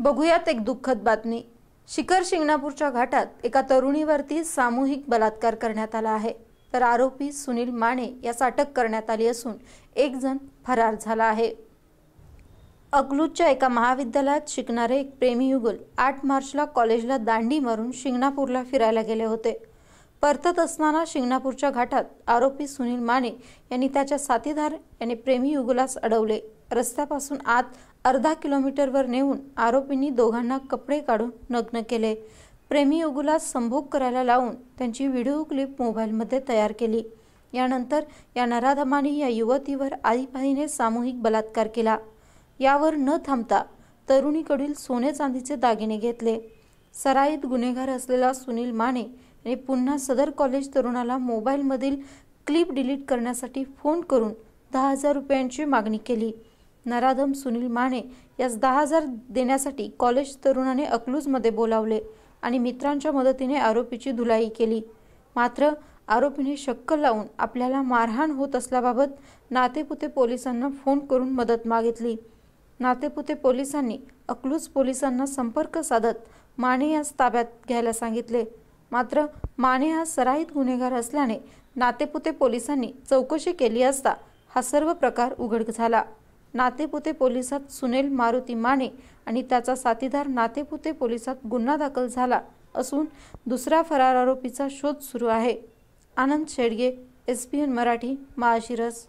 बघूयात एक दुःखद बातमी। शिखर शिंगणापूरच्या घाटात एका तरुणीवरती सामूहिक बलात्कार करण्यात आला आहे। तर आरोपी सुनील माने यास अटक करण्यात आली असून एक जण फरार झाला आहे। अकलूजच्या एका महाविद्यालयात शिकणारे एक प्रेमी युगल 8 मार्चला कॉलेजला दांडी मारून शिंगणापूरला फिरायला गेले होते। परतत असताना शिंगणापूरच्या घाटात आरोपी सुनील माने यांनी त्याच्या साथीदार याने प्रेमी युगलास अडवले। रस्त्यापासून आत अर्धा किलोमीटरवर नेऊन आरोपींनी दोघांना कपडे काढून नग्न केले। प्रेमी युगलास संभोग करायला लावून त्यांची व्हिडिओ क्लिप मोबाईलमध्ये तयार केली। यानंतर या नराधमांनी या युवतीवर आळीपाळीने सामूहिक बलात्कार केला। यावर न थांबता तरुणीकडील सोने चांदीचे दागिने घेतले। सराईत गुन्हेगार असलेला सुनील माने यांनी पुन्हा सदर कॉलेज तरुणाला मोबाईलमधील क्लिप डिलीट करण्यासाठी फोन करून 10,000 रुपयांची मागणी केली। नराधम सुनील माने यास 10,000 देण्यासाठी कॉलेज तरुणाने अकलूजमध्ये बोलावले आणि मित्रांच्या मदतीने आरोपीची धुलाई केली। मात्र आरोपीने शक्कल लावून आपल्याला मारहाण होत असल्याबाबत नातेपुते पोलिसांना फोन करून मदत मागितली। नातेपुते पोलिसांनी अकलूज पोलिसांना संपर्क साधत माने यास ताब्यात घ्यायला सांगितले। मात्र माने हा सराईत गुन्हेगार असल्याने नातेपुते पोलिसांनी चौकशी केली असता हा सर्व प्रकार उघड झाला। नातेपुते पोलिसात सुनील मारुती माने आणि त्याचा साथीदार नातेपुते पोलिसात गुन्हा दाखल झाला असून दुसरा फरार आरोपीचा शोध सुरू आहे। आनंद शेडगे, SPN मराठी, माळशिरस।